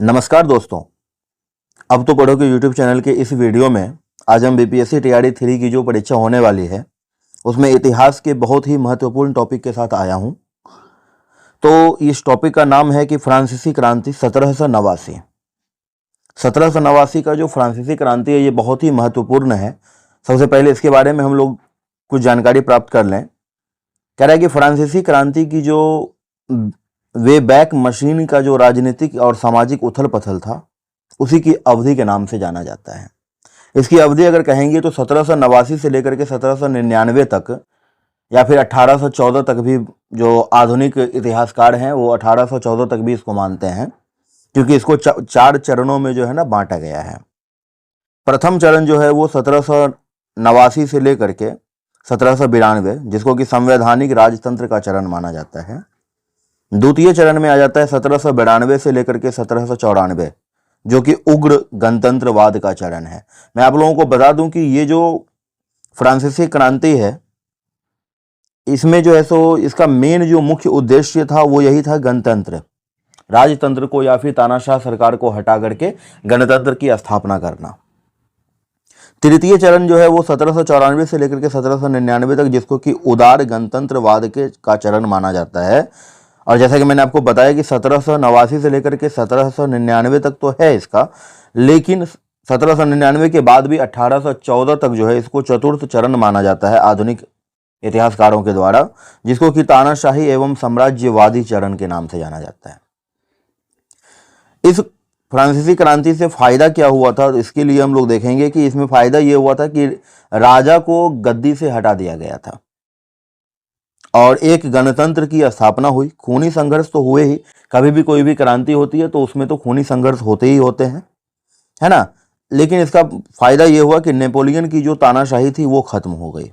नमस्कार दोस्तों। अब तो पढ़ो के यूट्यूब चैनल के इस वीडियो में आज हम बीपीएससी टीआरई 3 की जो परीक्षा होने वाली है उसमें इतिहास के बहुत ही महत्वपूर्ण टॉपिक के साथ आया हूं। तो इस टॉपिक का नाम है कि फ्रांसीसी क्रांति 1789। 1789 का जो फ्रांसीसी क्रांति है ये बहुत ही महत्वपूर्ण है। सबसे पहले इसके बारे में हम लोग कुछ जानकारी प्राप्त कर लें। कह रहा है कि फ्रांसीसी क्रांति की जो वे बैक मशीन का जो राजनीतिक और सामाजिक उथल पथल था उसी की अवधि के नाम से जाना जाता है। इसकी अवधि अगर कहेंगे तो 1789 से लेकर के 1799 तक या फिर 1814 तक भी जो आधुनिक इतिहासकार हैं वो 1814 तक भी इसको मानते हैं, क्योंकि इसको चार चरणों में जो है ना बांटा गया है। प्रथम चरण जो है वो 1789 से लेकर के 1792, जिसको कि संवैधानिक राजतंत्र का चरण माना जाता है। द्वितीय चरण में आ जाता है 1792 से लेकर के 1794, जो कि उग्र गणतंत्रवाद का चरण है। मैं आप लोगों को बता दूं कि ये जो फ्रांसीसी क्रांति है इसमें जो है सो इसका मेन जो मुख्य उद्देश्य था वो यही था, गणतंत्र, राजतंत्र को या फिर तानाशाह सरकार को हटा करके गणतंत्र की स्थापना करना। तृतीय चरण जो है वो 1794 से लेकर के 1799 तक, जिसको कि उदार गणतंत्रवाद के का चरण माना जाता है। और जैसा कि मैंने आपको बताया कि 1789 से लेकर के 1799 तक तो है इसका, लेकिन 1799 के बाद भी 1814 तक जो है इसको चतुर्थ चरण माना जाता है आधुनिक इतिहासकारों के द्वारा, जिसको कि तानाशाही एवं साम्राज्यवादी चरण के नाम से जाना जाता है। इस फ्रांसीसी क्रांति से फायदा क्या हुआ था, तो इसके लिए हम लोग देखेंगे कि इसमें फायदा ये हुआ था कि राजा को गद्दी से हटा दिया गया था और एक गणतंत्र की स्थापना हुई। खूनी संघर्ष तो हुए ही, कभी भी कोई भी क्रांति होती है तो उसमें तो खूनी संघर्ष होते ही होते हैं, है ना। लेकिन इसका फायदा यह हुआ कि नेपोलियन की जो तानाशाही थी वो खत्म हो गई।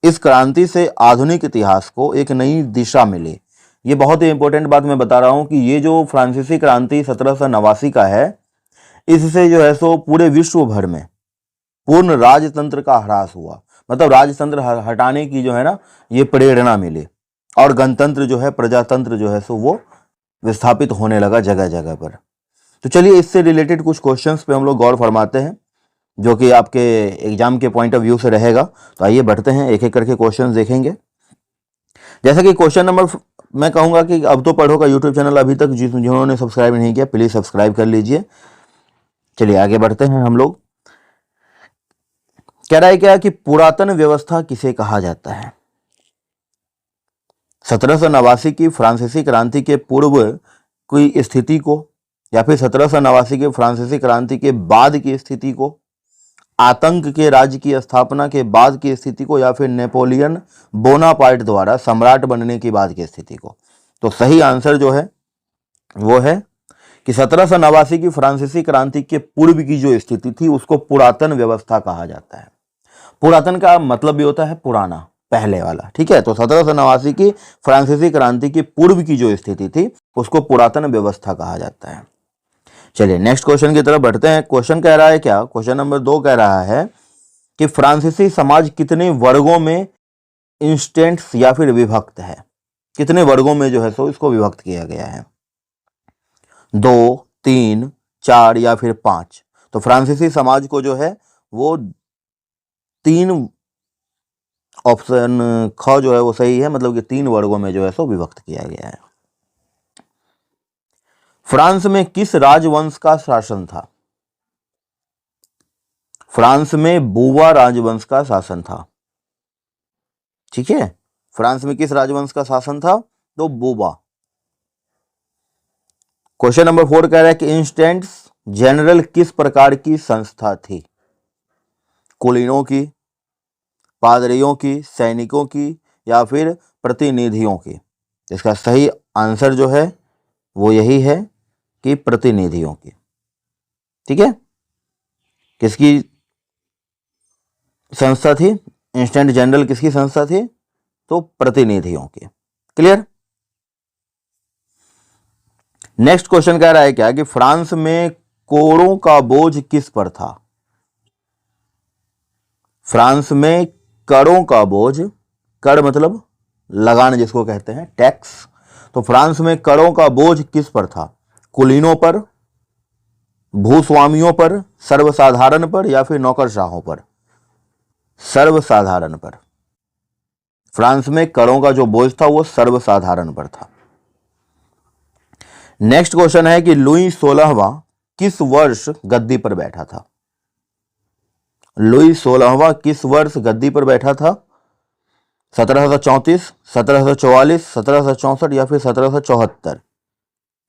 इस क्रांति से आधुनिक इतिहास को एक नई दिशा मिली। ये बहुत ही इंपॉर्टेंट बात मैं बता रहा हूं कि ये जो फ्रांसीसी क्रांति 1789 का है, इससे जो है सो पूरे विश्व भर में पूर्ण राजतंत्र का ह्रास हुआ। मतलब राजतंत्र हटाने की जो है ना ये प्रेरणा मिली और गणतंत्र जो है, प्रजातंत्र जो है सो वो विस्थापित होने लगा जगह जगह पर। तो चलिए इससे रिलेटेड कुछ क्वेश्चंस पे हम लोग गौर फरमाते हैं, जो कि आपके एग्जाम के पॉइंट ऑफ व्यू से रहेगा। तो आइए बढ़ते हैं, एक एक करके क्वेश्चंस देखेंगे। जैसा कि क्वेश्चन नंबर, मैं कहूंगा कि अब तो पढ़ो का यूट्यूब चैनल अभी तक जिन्होंने सब्सक्राइब नहीं किया प्लीज सब्सक्राइब कर लीजिए। चलिए आगे बढ़ते हैं हम लोग। कह रहा है क्या कि पुरातन व्यवस्था किसे कहा जाता है। 1789 की फ्रांसीसी क्रांति के पूर्व की स्थिति को, या फिर 1789 के फ्रांसीसी क्रांति के बाद की स्थिति को, आतंक के राज्य की स्थापना के बाद की स्थिति को, या फिर नेपोलियन बोनापार्ट द्वारा सम्राट बनने के बाद की स्थिति को। तो सही आंसर जो है वो है कि 1789 की फ्रांसीसी क्रांति के पूर्व की जो स्थिति थी उसको पुरातन व्यवस्था कहा जाता है। पुरातन का मतलब भी होता है पुराना, पहले वाला, ठीक है। तो 1789 की फ्रांसीसी क्रांति की पूर्व की जो स्थिति थी उसको पुरातन व्यवस्था कहा जाता है। चलिए नेक्स्ट क्वेश्चन की तरफ बढ़ते हैं। क्वेश्चन कह रहा है क्या, क्वेश्चन नंबर 2 कह रहा है कि फ्रांसीसी समाज कितने वर्गों में इंस्टेंट्स या फिर विभक्त है। कितने वर्गों में जो है सो इसको विभक्त किया गया है, 2, 3, 4 या फिर 5। तो फ्रांसीसी समाज को जो है वो 3, ऑप्शन ख जो है वो सही है, मतलब कि 3 वर्गों में जो है सो विभक्त किया गया है। फ्रांस में किस राजवंश का शासन था। फ्रांस में बूबा राजवंश का शासन था, ठीक है। फ्रांस में किस राजवंश का शासन था, तो बूबा। क्वेश्चन नंबर 4 कह रहा है कि इंस्टेंट्स जनरल किस प्रकार की संस्था थी। कुलीनों की, पादरियों की, सैनिकों की या फिर प्रतिनिधियों की। इसका सही आंसर जो है वो यही है कि प्रतिनिधियों की, ठीक है। किसकी संस्था थी, इंस्टेंट जनरल किसकी संस्था थी, तो प्रतिनिधियों की। क्लियर। नेक्स्ट क्वेश्चन कह रहा है क्या कि फ्रांस में करों का बोझ किस पर था। फ्रांस में करों का बोझ, कर मतलब लगान जिसको कहते हैं, टैक्स। तो फ्रांस में करों का बोझ किस पर था, कुलीनों पर, भूस्वामियों पर, सर्वसाधारण पर या फिर नौकरशाहों पर? सर्वसाधारण पर। फ्रांस में करों का जो बोझ था वो सर्वसाधारण पर था। नेक्स्ट क्वेश्चन है कि लुई 16वां किस वर्ष गद्दी पर बैठा था? लुई 16वां किस वर्ष गद्दी पर बैठा था? 1734, 1744, 1764 या फिर 1774?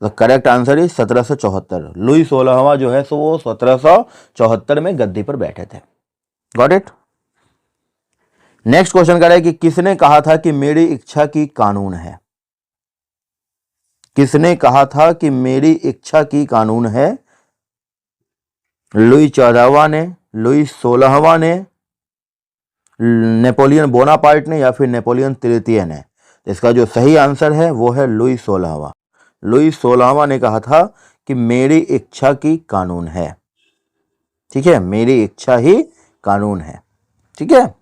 The correct answer is 1774। Louis 16वां जो है सो वो 1774 में गद्दी पर बैठे थे। Got it. नेक्स्ट क्वेश्चन कह रहा है कि किसने कहा था कि मेरी इच्छा की कानून है? किसने कहा था कि मेरी इच्छा की कानून है? लुई 14वां ने, लुई 16वां ने, नेपोलियन बोनापार्ट ने या फिर नेपोलियन तृतीय ने? इसका जो सही आंसर है वो है लुई 16वां। लुई 16वां ने कहा था कि मेरी इच्छा की कानून है। ठीक है, मेरी इच्छा ही कानून है। ठीक है।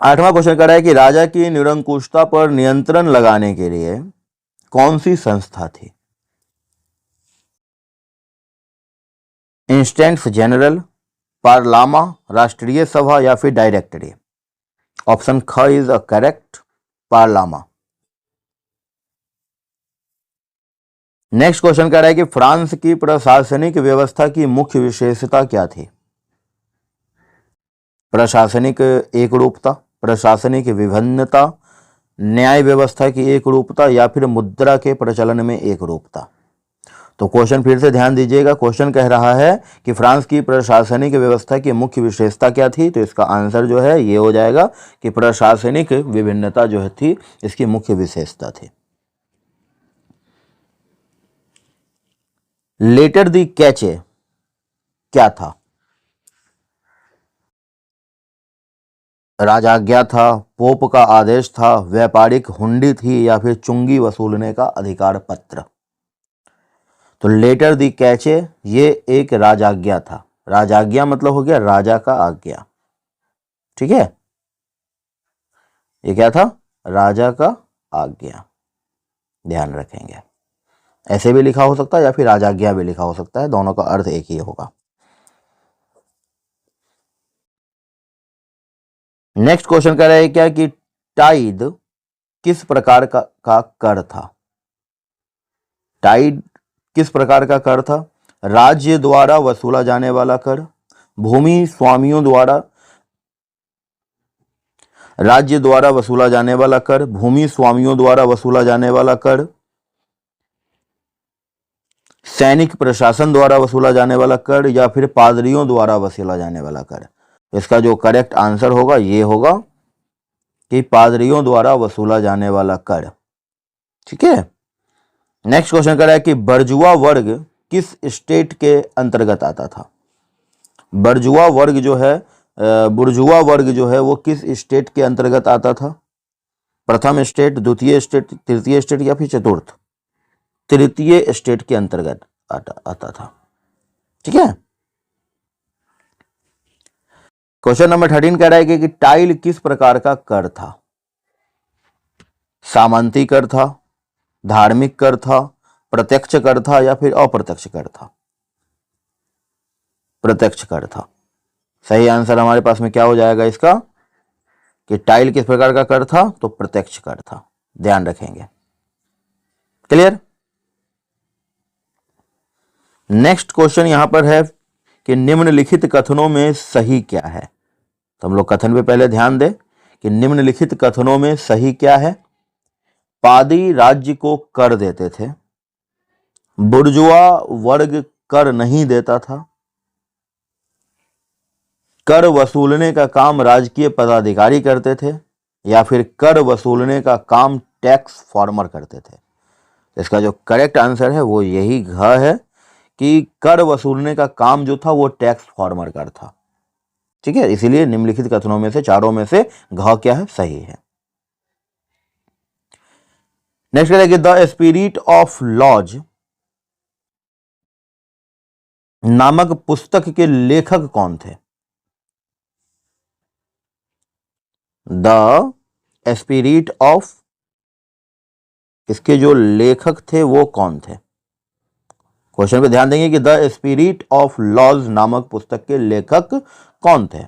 8वां क्वेश्चन कह रहा है कि राजा की निरंकुशता पर नियंत्रण लगाने के लिए कौन सी संस्था थी? इंस्टेंट्स जनरल, पार्लामा, राष्ट्रीय सभा या फिर डायरेक्टरी? ऑप्शन ख इज अ करेक्ट, पार्लामा। नेक्स्ट क्वेश्चन कह रहा है कि फ्रांस की प्रशासनिक व्यवस्था की मुख्य विशेषता क्या थी? प्रशासनिक एकरूपता, प्रशासनिक विभिन्नता, न्याय व्यवस्था की एकरूपता या फिर मुद्रा के प्रचलन में एकरूपता? तो क्वेश्चन फिर से ध्यान दीजिएगा। क्वेश्चन कह रहा है कि फ्रांस की प्रशासनिक व्यवस्था की मुख्य विशेषता क्या थी? तो इसका आंसर जो है ये हो जाएगा कि प्रशासनिक विभिन्नता जो थी इसकी मुख्य विशेषता थी। लेटर दी कैचे क्या था? राजाज्ञा था, पोप का आदेश था, व्यापारिक हुंडी थी या फिर चुंगी वसूलने का अधिकार पत्र? तो लेटर दी कैचे ये एक राजाज्ञा था। राजाज्ञा मतलब हो गया राजा का आज्ञा। ठीक है, ये क्या था? राजा का आज्ञा। ध्यान रखेंगे, ऐसे भी लिखा हो सकता है या फिर राजाज्ञा भी लिखा हो सकता है, दोनों का अर्थ एक ही होगा। नेक्स्ट क्वेश्चन कह रहा है क्या कि टाइड किस प्रकार का कर था? टाइड किस प्रकार का कर था? राज्य द्वारा वसूला जाने वाला कर, भूमि स्वामियों द्वारा, राज्य द्वारा वसूला जाने वाला कर, भूमि स्वामियों द्वारा वसूला जाने वाला कर, सैनिक प्रशासन द्वारा वसूला जाने वाला कर या फिर पादरियों द्वारा वसूला जाने वाला कर? इसका जो करेक्ट आंसर होगा ये होगा कि पादरियों द्वारा वसूला जाने वाला कर। ठीक है। नेक्स्ट क्वेश्चन कर रहा है कि बर्जुआ वर्ग किस स्टेट के अंतर्गत आता था? बर्जुआ वर्ग जो है, बुर्जुआ वर्ग जो है वो किस स्टेट के अंतर्गत आता था? प्रथम स्टेट, द्वितीय स्टेट, तृतीय स्टेट या फिर चतुर्थ? तृतीय स्टेट के अंतर्गत आता था। ठीक है। क्वेश्चन नंबर 13 कह रहा है कि टाइल किस प्रकार का कर था? सामंती कर था, धार्मिक कर था, प्रत्यक्ष कर था या फिर अप्रत्यक्ष कर था? प्रत्यक्ष कर था। सही आंसर हमारे पास में क्या हो जाएगा इसका कि टाइल किस प्रकार का कर था? तो प्रत्यक्ष कर था। ध्यान रखेंगे। क्लियर। नेक्स्ट क्वेश्चन यहां पर है कि निम्नलिखित कथनों में सही क्या है? तो हम लोग कथन पे पहले ध्यान दें कि निम्नलिखित कथनों में सही क्या है। पादी राज्य को कर देते थे, बुर्जुआ वर्ग कर नहीं देता था, कर वसूलने का काम राजकीय पदाधिकारी करते थे या फिर कर वसूलने का काम टैक्स फॉर्मर करते थे? इसका जो करेक्ट आंसर है वो यही घ है कि कर वसूलने का काम जो था वो टैक्स फॉर्मर कर था। ठीक है, इसीलिए निम्नलिखित कथनों में से चारों में से घ क्या है? सही है। नेक्स्ट है कि द स्पिरिट ऑफ लॉज नामक पुस्तक के लेखक कौन थे? द स्पिरिट ऑफ, इसके जो लेखक थे वो कौन थे? क्वेश्चन पे ध्यान देंगे कि द स्पिरिट ऑफ लॉज नामक पुस्तक के लेखक कौन थे?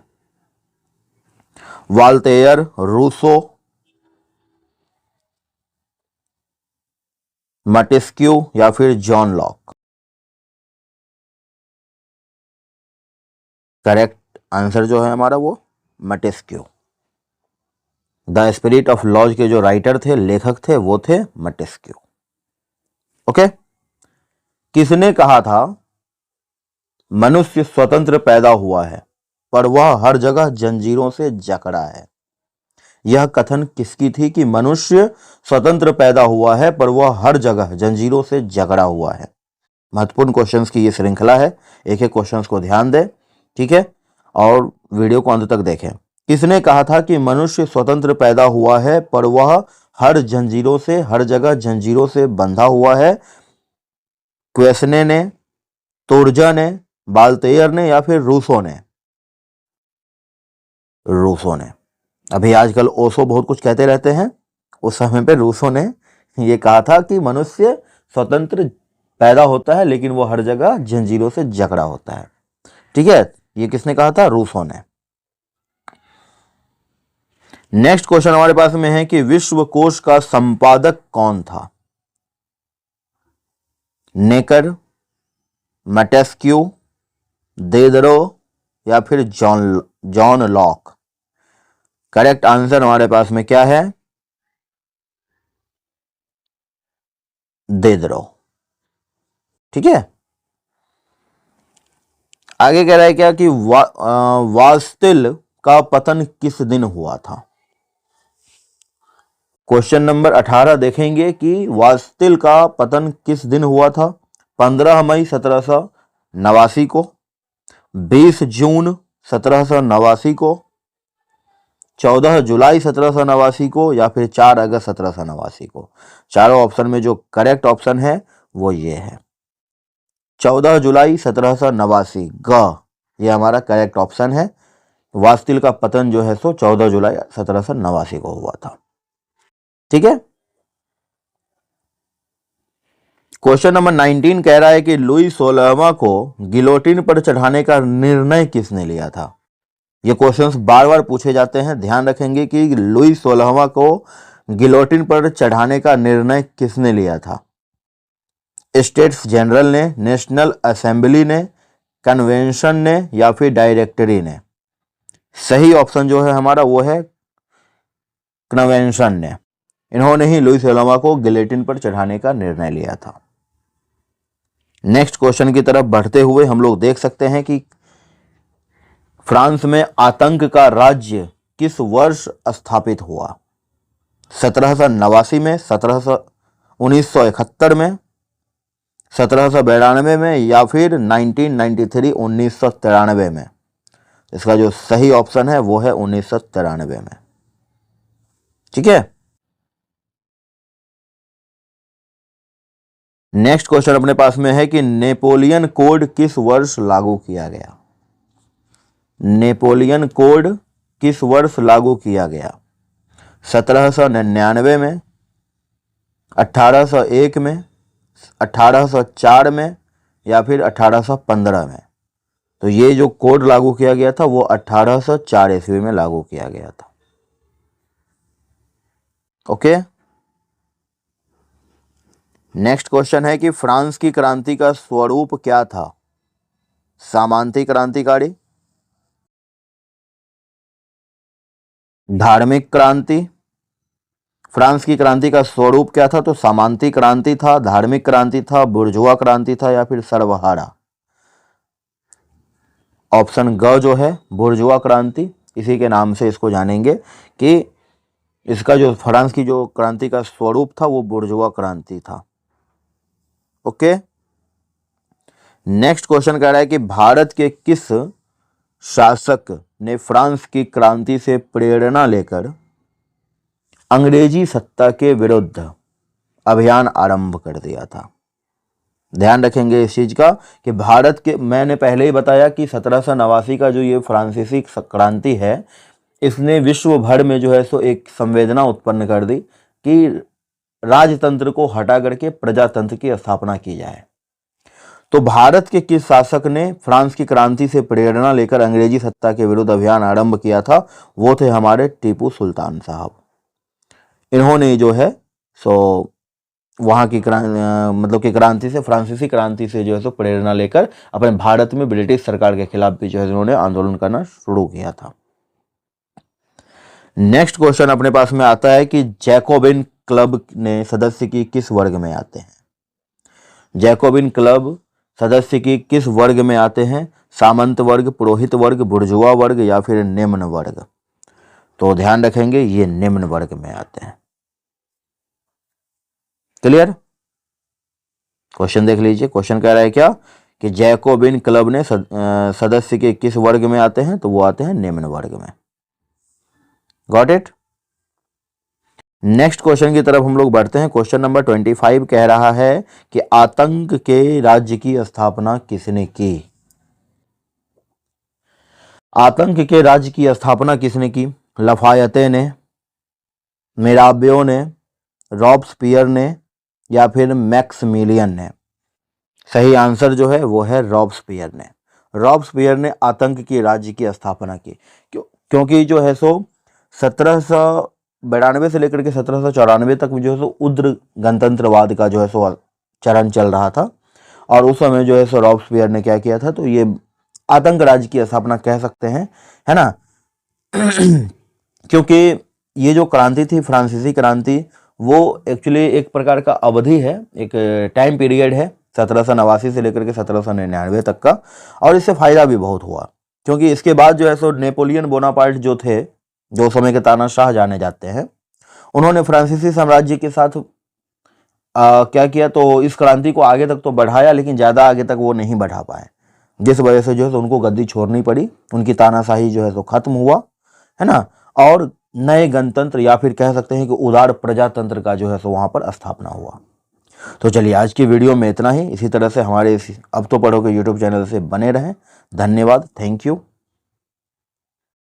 वाल्टेयर, रूसो, मटेस्क्यू या फिर जॉन लॉक? करेक्ट आंसर जो है हमारा वो मटेस्क्यू। द स्पिरिट ऑफ लॉज के जो राइटर थे, लेखक थे, वो थे मटेस्क्यू। ओके। किसने कहा था मनुष्य स्वतंत्र पैदा हुआ है पर वह हर जगह जंजीरों से जकड़ा है? यह कथन किसकी थी कि मनुष्य स्वतंत्र पैदा हुआ है पर वह हर जगह जंजीरों से जकड़ा हुआ है? महत्वपूर्ण क्वेश्चंस की ये श्रृंखला है, एक एक क्वेश्चंस को ध्यान दें, ठीक है, और वीडियो को अंत तक देखें। किसने कहा था कि मनुष्य स्वतंत्र पैदा हुआ है पर वह हर जगह जंजीरों से बंधा हुआ है? क्वेसने ने, तोर्जा ने, बाल्तेयर ने या फिर रूसो ने? रूसो ने। अभी आजकल ओशो बहुत कुछ कहते रहते हैं, उस समय पे रूसो ने ये कहा था कि मनुष्य स्वतंत्र पैदा होता है लेकिन वो हर जगह जंजीरों से जकड़ा होता है। ठीक है, ये किसने कहा था? रूसो ने। नेक्स्ट क्वेश्चन हमारे पास में है कि विश्व कोश का संपादक कौन था? नेकर, मटेस्क्यू, देदरो या फिर जॉन लॉक? करेक्ट आंसर हमारे पास में क्या है? देदरो। ठीक है, आगे कह रहा है क्या कि वास्तिल का पतन किस दिन हुआ था? क्वेश्चन नंबर 18 देखेंगे कि वास्तिल का पतन किस दिन हुआ था? 15 मई 1789 को, 20 जून 1789 को, 14 जुलाई 1789 को या फिर 4 अगस्त 1789 को? चारों ऑप्शन में जो करेक्ट ऑप्शन है वो ये है 14 जुलाई 1789 ग, ये हमारा करेक्ट ऑप्शन है। वास्तिल का पतन जो है सो 14 जुलाई 1789 को हुआ था। ठीक है, क्वेश्चन नंबर 19 कह रहा है कि लुई 16वां को गिलोटिन पर चढ़ाने का निर्णय किसने लिया था? ये क्वेश्चंस बार बार पूछे जाते हैं, ध्यान रखेंगे कि लुई 16वां को गिलोटिन पर चढ़ाने का निर्णय किसने लिया था? स्टेट्स जनरल ने, नेशनल असेंबली ने, कन्वेंशन ने या फिर डायरेक्टरी ने? सही ऑप्शन जो है हमारा वो है कन्वेंशन ने। इन्होंने ही लुई 16वां को गिलोटिन पर चढ़ाने का निर्णय लिया था। नेक्स्ट क्वेश्चन की तरफ बढ़ते हुए हम लोग देख सकते हैं कि फ्रांस में आतंक का राज्य किस वर्ष स्थापित हुआ? 1789 में, 1971 में, 1792 में या फिर 1993 में? इसका जो सही ऑप्शन है वो है 1993 में। ठीक है, नेक्स्ट क्वेश्चन अपने पास में है कि नेपोलियन कोड किस वर्ष लागू किया गया? नेपोलियन कोड किस वर्ष लागू किया गया? 1799 में, 1801 में, 1804 में या फिर 1815 में? तो ये जो कोड लागू किया गया था वो 1804 ईस्वी में लागू किया गया था। ओके, नेक्स्ट क्वेश्चन है कि फ्रांस की क्रांति का स्वरूप क्या था? सामंती क्रांतिकारी, धार्मिक क्रांति? फ्रांस की क्रांति का स्वरूप क्या था? तो सामंती क्रांति था, धार्मिक क्रांति था, बुर्जुआ क्रांति था या फिर सर्वहारा? ऑप्शन ग जो है बुर्जुआ क्रांति, इसी के नाम से इसको जानेंगे कि इसका जो फ्रांस की जो क्रांति का स्वरूप था वो बुर्जुआ क्रांति था। ओके, नेक्स्ट क्वेश्चन कह रहा है कि भारत के किस शासक ने फ्रांस की क्रांति से प्रेरणा लेकर अंग्रेजी सत्ता के विरुद्ध अभियान आरंभ कर दिया था? ध्यान रखेंगे इस चीज का कि भारत के, मैंने पहले ही बताया कि 1789 का जो ये फ्रांसीसी क्रांति है इसने विश्व भर में जो है सो एक संवेदना उत्पन्न कर दी कि राजतंत्र को हटा करके प्रजातंत्र की स्थापना की जाए। तो भारत के किस शासक ने फ्रांस की क्रांति से प्रेरणा लेकर अंग्रेजी सत्ता के विरुद्ध अभियान आरंभ किया था? वो थे हमारे टीपू सुल्तान साहब। इन्होंने जो है सो वहाँ की मतलब कि क्रांति से, फ्रांसीसी क्रांति से जो है सो प्रेरणा लेकर अपने भारत में ब्रिटिश सरकार के खिलाफ भी जो है उन्होंने आंदोलन करना शुरू किया था। नेक्स्ट क्वेश्चन अपने पास में आता है कि जैकोबिन क्लब ने सदस्य की किस वर्ग में आते हैं? जैकोबिन क्लब सदस्य की किस वर्ग में आते हैं? सामंत वर्ग, पुरोहित वर्ग, बुर्जुआ वर्ग या फिर निम्न वर्ग? तो ध्यान रखेंगे ये निम्न वर्ग में आते हैं। क्लियर? क्वेश्चन देख लीजिए। क्वेश्चन कह रहा है क्या कि जैकोबिन क्लब ने सदस्य के किस वर्ग में आते हैं? तो वो आते हैं निम्न वर्ग में। Got it? नेक्स्ट क्वेश्चन की तरफ हम लोग बढ़ते हैं। क्वेश्चन नंबर 25 कह रहा है कि आतंक के राज्य की स्थापना किसने की? आतंक के राज्य की स्थापना किसने की? लफायते ने, मिराबियो ने, रॉब्सपियर ने या फिर मैक्समिलियन ने? सही आंसर जो है वो है रॉब्सपियर ने। रॉब्सपियर ने आतंक के राज्य की स्थापना की। क्योंकि जो है सो 1792 से लेकर के 1794 तक जो है सो उग्र गणतंत्रवाद का जो है सो चरण चल रहा था, और उस समय जो है सो रॉब्सपियर ने क्या किया था, तो ये आतंक राज्य की स्थापना कह सकते हैं, है ना। क्योंकि ये जो क्रांति थी, फ्रांसीसी क्रांति, वो एक्चुअली एक प्रकार का अवधि है, एक टाइम पीरियड है 1789 से लेकर के 1799 तक का, और इससे फायदा भी बहुत हुआ। क्योंकि इसके बाद जो है सो नेपोलियन बोनापार्ट जो थे, जो समय के तानाशाह जाने जाते हैं, उन्होंने फ्रांसीसी साम्राज्य के साथ क्या किया, तो इस क्रांति को आगे तक तो बढ़ाया, लेकिन ज़्यादा आगे तक वो नहीं बढ़ा पाए, जिस वजह से जो है तो उनको गद्दी छोड़नी पड़ी। उनकी तानाशाही जो है तो खत्म हुआ, है ना, और नए गणतंत्र या फिर कह सकते हैं कि उदार प्रजातंत्र का जो है सो वहाँ पर स्थापना हुआ। तो चलिए आज की वीडियो में इतना ही। इसी तरह से हमारे अब तो पढ़ोगे यूट्यूब चैनल से बने रहें। धन्यवाद, थैंक यू।